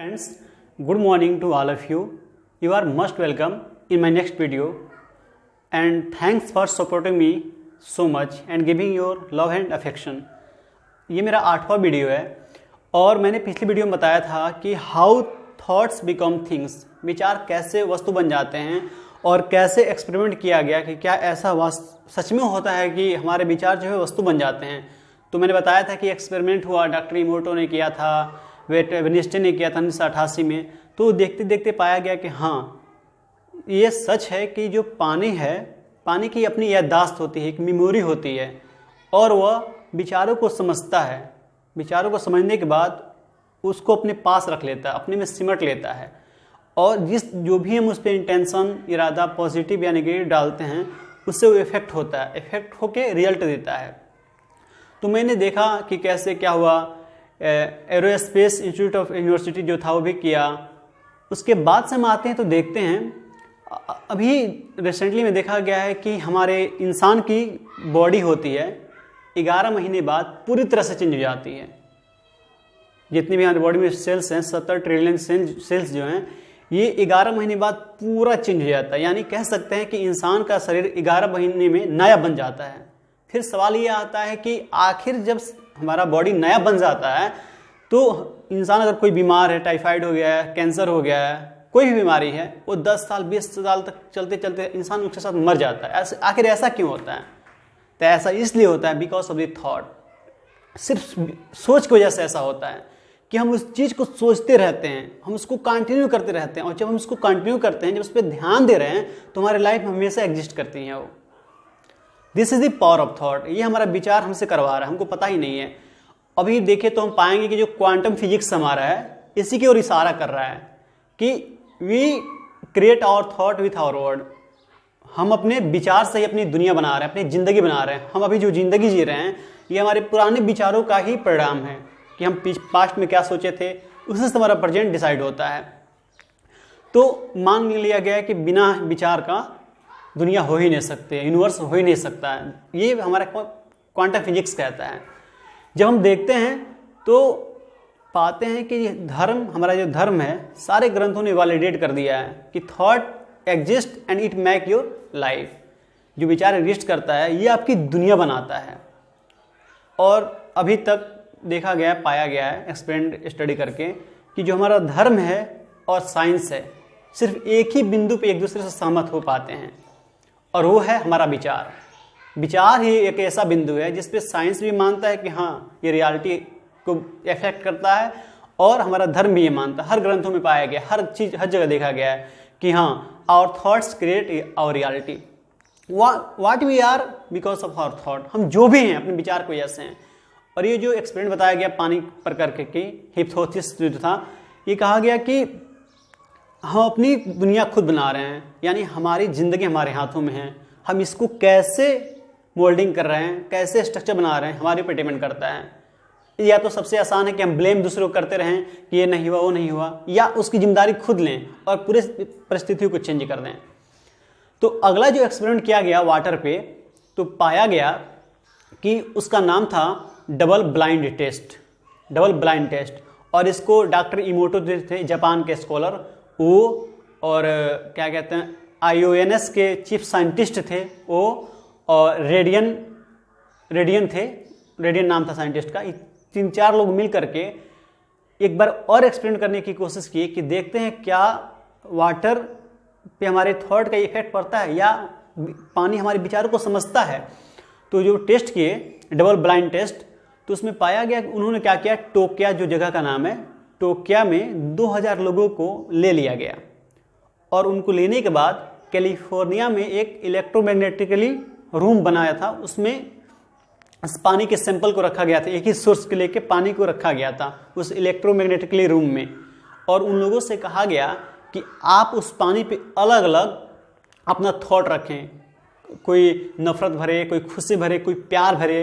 Friends, good morning to all of you. You are most welcome in my next video and thanks for supporting me so much and giving your love and affection. ये मेरा 8वां video है और मैंने पिछली video में बताया था कि हाउ थॉट्स बिकम थिंग्स, विचार कैसे वस्तु बन जाते हैं और कैसे एक्सपेरिमेंट किया गया कि क्या ऐसा सच में होता है कि हमारे विचार जो है वस्तु बन जाते हैं। तो मैंने बताया था कि एक्सपेरिमेंट हुआ, डॉक्टर इमोटो ने किया था, वेनिस्टे ने किया था 1988 में। तो देखते देखते पाया गया कि हाँ, ये सच है कि जो पानी है, पानी की अपनी याददाश्त होती है, एक मेमोरी होती है और वह विचारों को समझता है। विचारों को समझने के बाद उसको अपने पास रख लेता है, अपने में सिमट लेता है और जो भी हम उस पर इंटेंशन, इरादा पॉजिटिव या नेगेटिव डालते हैं उससे वो इफेक्ट होता है, इफेक्ट होके रिजल्ट देता है। तो मैंने देखा कि कैसे क्या हुआ, एरोस्पेस इंस्टीट्यूट ऑफ यूनिवर्सिटी जो था वो भी किया। उसके बाद से हम आते हैं तो देखते हैं अभी रिसेंटली में देखा गया है कि हमारे इंसान की बॉडी होती है 11 महीने बाद पूरी तरह से चेंज हो जाती है। जितनी भी हमारी बॉडी में सेल्स हैं, 70 ट्रिलियन सेल्स जो हैं, ये 11 महीने बाद पूरा चेंज हो जाता है। यानी कह सकते हैं कि इंसान का शरीर 11 महीने में नया बन जाता है। फिर सवाल ये आता है कि आखिर जब हमारा बॉडी नया बन जाता है तो इंसान अगर कोई बीमार है, टाइफाइड हो गया है, कैंसर हो गया है, कोई भी बीमारी है, वो 10 साल 20 साल तक चलते चलते इंसान उसके साथ मर जाता है। आखिर ऐसा क्यों होता है? तो ऐसा इसलिए होता है बिकॉज ऑफ द थॉट। सिर्फ सोच की वजह से ऐसा होता है कि हम उस चीज़ को सोचते रहते हैं, हम उसको कंटिन्यू करते रहते हैं और जब हम उसको कंटिन्यू करते हैं, जब उस पर ध्यान दे रहे हैं तो हमारे लाइफ में हमेशा एग्जिस्ट करती हैं वो। This is the power of thought. ये हमारा विचार हमसे करवा रहा है, हमको पता ही नहीं है। अभी देखें तो हम पाएंगे कि जो क्वांटम फिजिक्स हमारा है इसी की ओर इशारा कर रहा है कि we create our thought with our word. हम अपने विचार से ही अपनी दुनिया बना रहे हैं, अपनी ज़िंदगी बना रहे हैं। हम अभी जो ज़िंदगी जी रहे हैं ये हमारे पुराने विचारों का ही परिणाम है कि हम पास्ट में क्या सोचे थे, उससे हमारा प्रेजेंट डिसाइड होता है। तो मान लिया गया है कि बिना विचार का दुनिया हो ही नहीं सकती, यूनिवर्स हो ही नहीं सकता है। ये हमारा क्वांटम फिजिक्स कहता है। जब हम देखते हैं तो पाते हैं कि धर्म, हमारा जो धर्म है, सारे ग्रंथों ने वैलिडेट कर दिया है कि thought exist and it make your life. जो विचार एग्जिस्ट करता है ये आपकी दुनिया बनाता है। और अभी तक देखा गया, पाया गया है एक्सपेरिमेंट स्टडी करके कि जो हमारा धर्म है और साइंस है सिर्फ एक ही बिंदु पे एक दूसरे से सहमत हो पाते हैं और वो है हमारा विचार। विचार ही एक ऐसा बिंदु है जिस पे साइंस भी मानता है कि हाँ ये रियलिटी को इफेक्ट करता है और हमारा धर्म भी ये मानता है। हर ग्रंथों में पाया गया, हर चीज़, हर जगह देखा गया है कि हाँ our thoughts create our reality. What we are because of our thought. हम जो भी हैं अपने विचार की वजह से हैं। और ये जो एक्सपेरिमेंट बताया गया पानी पर करके कि हिप्नोसिस जो था, ये कहा गया कि हम अपनी दुनिया खुद बना रहे हैं, यानी हमारी ज़िंदगी हमारे हाथों में है। हम इसको कैसे मोल्डिंग कर रहे हैं, कैसे स्ट्रक्चर बना रहे हैं, हमारे ऊपर डिपेंड करता है। या तो सबसे आसान है कि हम ब्लेम दूसरों को करते रहें कि ये नहीं हुआ, वो नहीं हुआ, या उसकी जिम्मेदारी खुद लें और पूरे परिस्थितियों को चेंज कर दें। तो अगला जो एक्सपेरिमेंट किया गया वाटर पे, तो पाया गया कि उसका नाम था double blind test. Double blind test. और इसको डॉक्टर इमोटो जो थे, जापान के स्कॉलर, वो और क्या कहते हैं IONS के चीफ साइंटिस्ट थे वो, और रेडियन थे, रेडियन नाम था साइंटिस्ट का। 3-4 लोग मिल करके एक बार और एक्सपेरिमेंट करने की कोशिश की कि देखते हैं क्या वाटर पे हमारे थॉट का इफेक्ट पड़ता है या पानी हमारे विचारों को समझता है। तो जो टेस्ट किए, डबल ब्लाइंड टेस्ट, तो उसमें पाया गया कि उन्होंने क्या किया, टोक्यो जो जगह का नाम है, टोक्यो में 2000 लोगों को ले लिया गया और उनको लेने के बाद कैलिफोर्निया में एक इलेक्ट्रोमैग्नेटिकली रूम बनाया था। उसमें पानी के सैंपल को रखा गया था, एक ही सोर्स के लेके पानी को रखा गया था उस इलेक्ट्रोमैग्नेटिकली रूम में। और उन लोगों से कहा गया कि आप उस पानी पे अलग अलग अपना थॉट रखें, कोई नफरत भरे, कोई खुशी भरे, कोई प्यार भरे,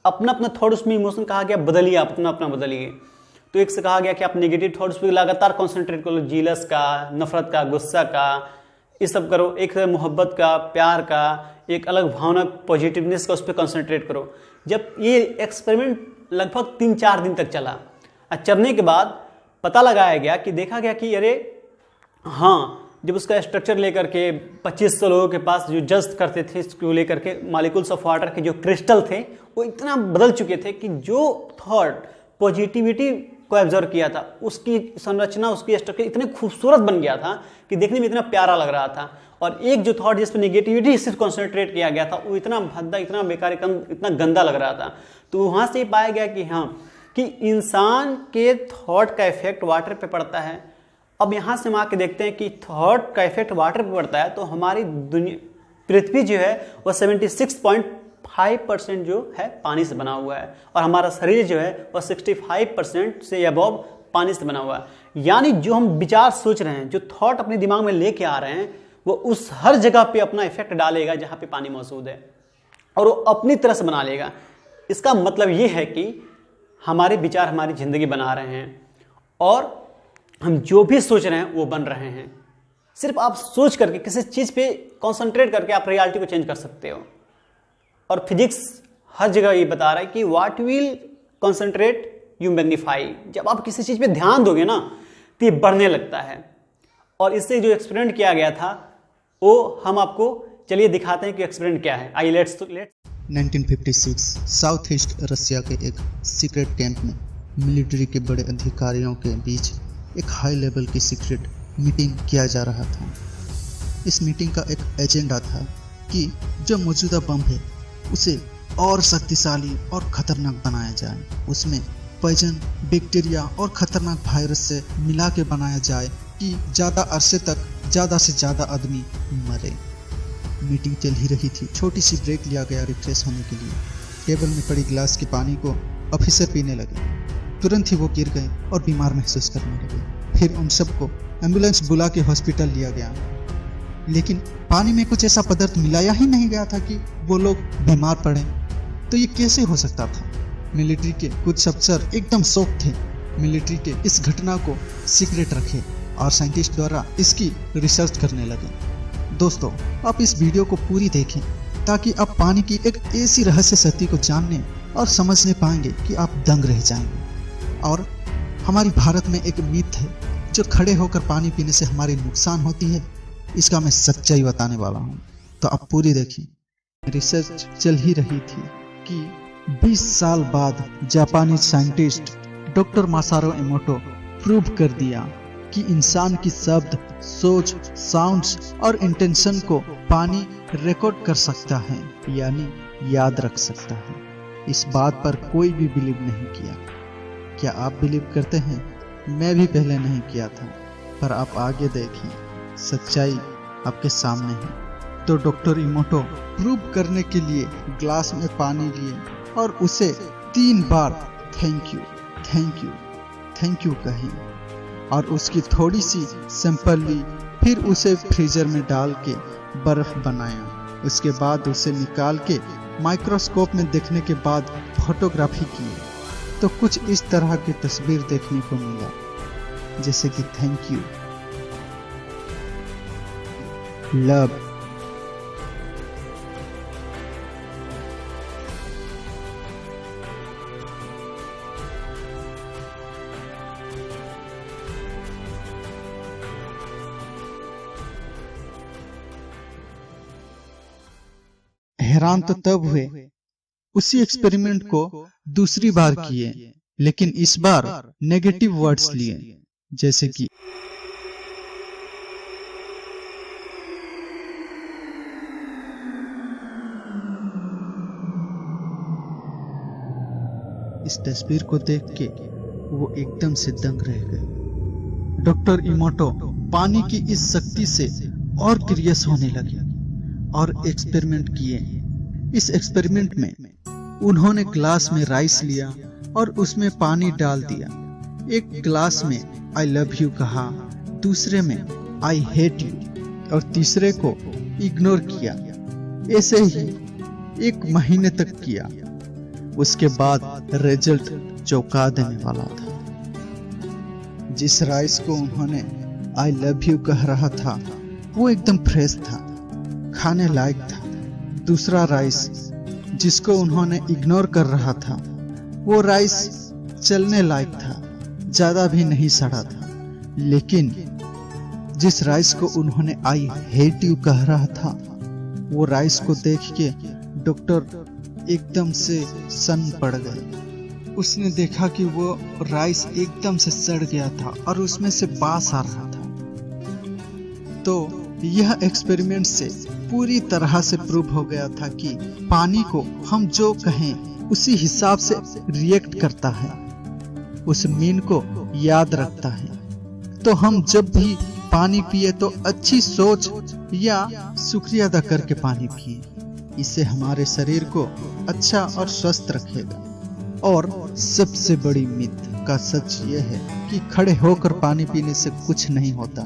अपना अपना थॉट उसमें इमोशन कहा गया बदलिए, आप अपना अपना बदलिए। तो एक से कहा गया कि आप नेगेटिव थॉट्स पे लगातार कॉन्सेंट्रेट करो, जीलस का, नफरत का, गुस्सा का, ये सब करो। एक मोहब्बत का, प्यार का, एक अलग भावना पॉजिटिवनेस का, उस पर कॉन्सेंट्रेट करो। जब ये एक्सपेरिमेंट लगभग 3-4 दिन तक चला, चलने के बाद पता लगाया गया कि देखा गया कि अरे हाँ, जब उसका स्ट्रक्चर लेकर के 2500 लोगों के पास जो जज करते थे इसको लेकर के, मॉलिक्यूल्स ऑफ वाटर के जो क्रिस्टल थे वो इतना बदल चुके थे कि जो थॉट पॉजिटिविटी को एब्जर्व किया था उसकी संरचना, उसकी स्ट्रक्चर इतने खूबसूरत बन गया था कि देखने में इतना प्यारा लग रहा था। और एक जो थॉट जिस पर नेगेटिविटी सिर्फ कॉन्सेंट्रेट किया गया था वो इतना भद्दा, इतना बेकार, इतना गंदा लग रहा था। तो वहाँ से पाया गया कि हाँ, कि इंसान के थॉट का इफेक्ट वाटर पे पड़ता है। अब यहाँ से हम आके देखते हैं कि थॉट का इफेक्ट वाटर पे पड़ता है तो हमारी दुनिया, पृथ्वी जो है वह 76.5% जो है पानी से बना हुआ है और हमारा शरीर जो है वह 65% से अबव पानी से बना हुआ है। यानी जो हम विचार सोच रहे हैं, जो थॉट अपने दिमाग में लेके आ रहे हैं, वो उस हर जगह पे अपना इफेक्ट डालेगा जहाँ पे पानी मौजूद है और वो अपनी तरह से बना लेगा। इसका मतलब ये है कि हमारे विचार हमारी ज़िंदगी बना रहे हैं और हम जो भी सोच रहे हैं वो बन रहे हैं। सिर्फ आप सोच करके किसी चीज़ पे कंसंट्रेट करके आप रियलिटी को चेंज कर सकते हो। और फिजिक्स हर जगह ये बता रहा है कि what will concentrate you magnify. जब आप किसी चीज़ पे ध्यान दोगे ना तो ये बढ़ने लगता है। और इससे जो एक्सपेरिमेंट किया गया था वो हम आपको चलिए दिखाते हैं कि एक्सपेरिमेंट क्या है। आइए लेट्स 1956 साउथ ईस्ट रसिया के एक सीक्रेट कैंप में मिलिट्री के बड़े अधिकारियों के बीच एक हाई लेवल की सीक्रेट मीटिंग किया जा रहा था। इस मीटिंग का एक एजेंडा था कि जो मौजूदा बम है उसे और शक्तिशाली और खतरनाक बनाया जाए, उसमें पॉइजन, बैक्टीरिया और खतरनाक वायरस से मिला के बनाया जाए कि ज़्यादा अरसे तक ज़्यादा से ज़्यादा आदमी मरे। मीटिंग चल ही रही थी, छोटी सी ब्रेक लिया गया रिफ्रेश होने के लिए। टेबल में पड़ी गिलास के पानी को ऑफिसर पीने लगे। तुरंत ही वो गिर गए और बीमार महसूस करने लगे। फिर उन सबको एम्बुलेंस बुला के हॉस्पिटल लिया गया, लेकिन पानी में कुछ ऐसा पदार्थ मिलाया ही नहीं गया था कि वो लोग बीमार पड़े। तो ये कैसे हो सकता था? मिलिट्री के कुछ अफसर एकदम शॉक थे। मिलिट्री के इस घटना को सीक्रेट रखे और साइंटिस्ट द्वारा इसकी रिसर्च करने लगे। दोस्तों, आप इस वीडियो को पूरी देखें ताकि आप पानी की एक ऐसी रहस्य सत्य को जानने और समझने पाएंगे कि आप दंग रह जाएंगे। और हमारी भारत में एक मिथ है जो खड़े होकर पानी पीने से हमारी नुकसान होती है, इसका मैं सच्चाई बताने वाला हूँ, तो आप पूरी देखें। रिसर्च चल ही रही थी कि 20 साल बाद जापानी साइंटिस्ट डॉक्टर मासारो इमोटो प्रूव कर दिया कि इंसान की शब्द, सोच, साउंड्स और इंटेंशन को पानी रिकॉर्ड कर सकता है, यानी याद रख सकता है। इस बात पर कोई भी बिलीव नहीं किया। क्या आप बिलीव करते हैं? मैं भी पहले नहीं किया था, पर आप आगे देखिए, सच्चाई आपके सामने है। तो डॉक्टर इमोटो प्रूव करने के लिए ग्लास में पानी लिए और उसे 3 बार thank you thank you thank you कही और उसकी थोड़ी सी सैंपल ली। फिर उसे फ्रीजर में डाल के बर्फ बनाया। उसके बाद उसे निकाल के माइक्रोस्कोप में देखने के बाद फोटोग्राफी की तो कुछ इस तरह की तस्वीर देखने को मिला, जैसे कि थैंक यू, लव, हैरान तो तब हुए उसी एक्सपेरिमेंट को दूसरी बार किए, लेकिन इस बार नेगेटिव वर्ड्स लिए, जैसे कि इस तस्वीर को देख के वो एकदम से दंग रह गए। डॉक्टर इमोटो पानी की इस शक्ति से और क्यूरियस होने लगे और एक्सपेरिमेंट किए। इस एक्सपेरिमेंट में उन्होंने ग्लास में राइस लिया और उसमें पानी डाल दिया। एक ग्लास में आई लव यू कहा, दूसरे में आई हेट यू और तीसरे को इग्नोर किया। ऐसे ही 1 महीने तक किया। उसके बाद रिजल्ट चौंका देने वाला था। जिस राइस को उन्होंने आई लव यू कह रहा था वो एकदम फ्रेश था, खाने लायक था। दूसरा राइस जिसको उन्होंने इग्नोर कर रहा था वो राइस चलने लायक था, ज़्यादा भी नहीं सड़ा था, लेकिन जिस राइस को उन्होंने आई हेट यू कह रहा था, वो राइस को देख के डॉक्टर एकदम से सन्न पड़ गए। उसने देखा कि वो राइस एकदम से सड़ गया था और उसमें से बास आ रहा था। तो यह एक्सपेरिमेंट से पूरी तरह से प्रूव हो गया था कि पानी को हम जो कहें उसी हिसाब से रिएक्ट करता है, उस मीन को याद रखता है। तो हम जब भी पानी पिए तो अच्छी सोच या शुक्रिया अदा करके पानी पिए, इससे हमारे शरीर को अच्छा और स्वस्थ रखेगा। और सबसे बड़ी मिथ का सच यह है कि खड़े होकर पानी पीने से कुछ नहीं होता।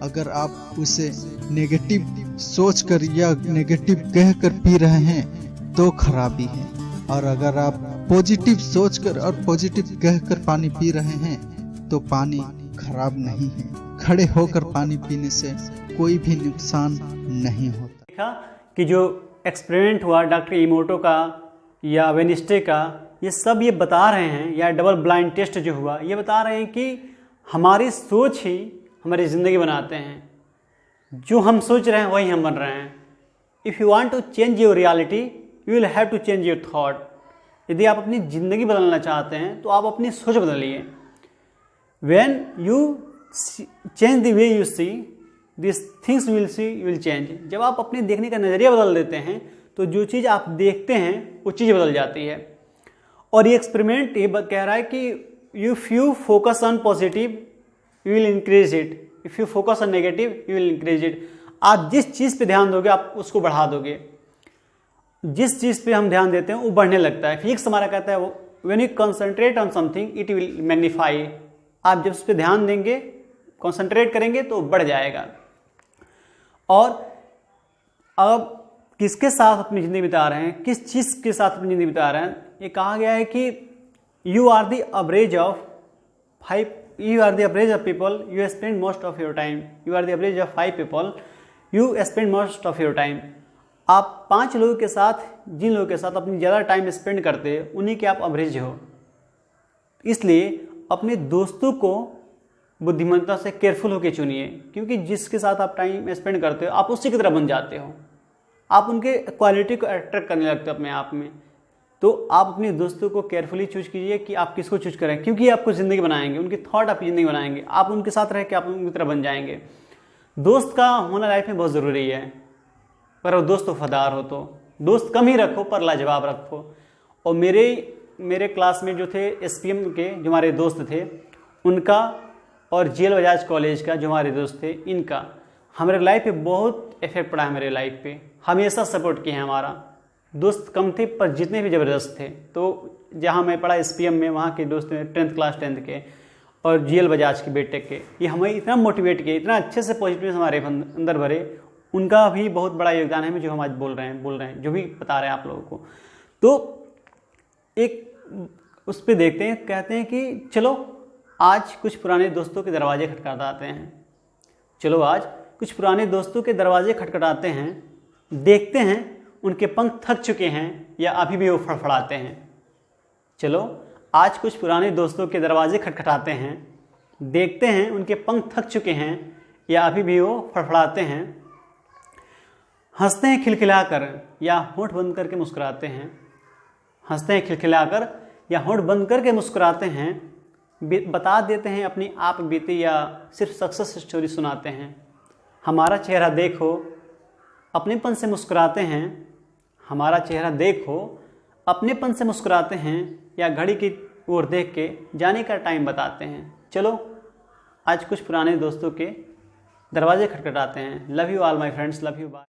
अगर आप उसे नेगेटिव सोचकर या नेगेटिव कहकर पी रहे हैं तो खराबी है, और अगर आप पॉजिटिव सोचकर और पॉजिटिव कहकर पानी पी रहे हैं तो पानी खराब नहीं है। खड़े होकर पानी पीने से कोई भी नुकसान नहीं होता। देखा कि जो एक्सपेरिमेंट हुआ डॉक्टर इमोटो का या वेनिस्टे का, ये सब ये बता रहे हैं, या डबल ब्लाइंड टेस्ट जो हुआ ये बता रहे हैं कि हमारी सोच ही हमारी ज़िंदगी बनाते हैं। जो हम सोच रहे हैं वही हम बन रहे हैं। If you want to change your reality you will have to change your thought. यदि आप अपनी ज़िंदगी बदलना चाहते हैं तो आप अपनी सोच बदलिए। When you change the way you see this things will see you will change. जब आप अपने देखने का नज़रिया बदल देते हैं तो जो चीज़ आप देखते हैं वो चीज़ बदल जाती है। और ये एक्सपेरिमेंट ये कह रहा है कि if you focus on positive you will increase it, if you focus on negative you will increase it. आप जिस चीज़ पे ध्यान दोगे आप उसको बढ़ा दोगे। जिस चीज़ पे हम ध्यान देते हैं वो बढ़ने लगता है। फिजिक्स हमारा कहता है वो when you concentrate on something it will magnify. आप जब उस पर ध्यान देंगे, कंसंट्रेट करेंगे तो बढ़ जाएगा। और अब किसके साथ अपनी ज़िंदगी बिता रहे हैं, किस चीज़ के साथ अपनी ज़िंदगी बिता रहे हैं, ये कहा गया है कि you are the average of people you spend most of your time. You are the average of 5 people you spend most of your time. आप 5 लोगों के साथ, जिन लोगों के साथ अपनी ज़्यादा टाइम स्पेंड करते हैं उन्हीं के आप एवरेज हो। इसलिए अपने दोस्तों को बुद्धिमत्ता से केयरफुल होकर चुनिए, क्योंकि जिसके साथ आप टाइम स्पेंड करते हो आप उसी की तरह बन जाते हो। आप उनके क्वालिटी को अट्रैक्ट करने लगते हो अपने आप में। तो आप अपने दोस्तों को केयरफुली चूज कीजिए कि आप किसको चूज करें, क्योंकि आपको ज़िंदगी बनाएंगे, उनके थॉट आपकी ज़िंदगी बनाएंगे। आप उनके साथ रह के आप उनकी तरह बन जाएंगे। दोस्त का होना लाइफ में बहुत ज़रूरी है, पर वो दोस्त वफादार हो तो। दोस्त कम ही रखो पर लाजवाब रखो। और मेरे क्लासमेट जो थे SPM के जो हमारे दोस्त थे उनका, और GL बजाज कॉलेज का जो हमारे दोस्त थे, इनका हमारे लाइफ पे बहुत इफेक्ट पड़ा है। मेरे लाइफ पे हमेशा सपोर्ट किए हैं। हमारा दोस्त कम थे पर जितने भी ज़बरदस्त थे। तो जहाँ मैं पढ़ा SPM में, वहाँ के दोस्त थे 10th क्लास 10th के और GL बजाज के बेटे के, ये हमें इतना मोटिवेट किए, इतना अच्छे से पॉजिटिव हमारे अंदर भरे। उनका भी बहुत बड़ा योगदान है जो हम आज बोल रहे हैं, जो भी बता रहे हैं आप लोगों को। तो एक उस पर देखते हैं, कहते हैं कि चलो आज कुछ पुराने दोस्तों के दरवाजे खटखटाते हैं। चलो आज कुछ पुराने दोस्तों के दरवाजे खटखटाते हैं, देखते हैं उनके पंख थक चुके हैं या अभी भी वो फड़फड़ाते हैं। चलो आज कुछ पुराने दोस्तों के दरवाजे खटखटाते हैं, देखते हैं उनके पंख थक चुके हैं या अभी भी वो फड़फड़ाते हैं। हंसते हैं खिलखिलाकर या होंठ बंद करके मुस्कुराते हैं। हंसते हैं खिलखिलाकर या होंठ बंद करके मुस्कुराते हैं। बता देते हैं अपनी आप बीती या सिर्फ सक्सेस स्टोरी सुनाते हैं। हमारा चेहरा देखो अपनेपन से मुस्कुराते हैं। हमारा चेहरा देखो अपनेपन से मुस्कुराते हैं या घड़ी की ओर देख के जाने का टाइम बताते हैं। चलो आज कुछ पुराने दोस्तों के दरवाजे खटखटाते हैं। Love you all my friends, love you bye.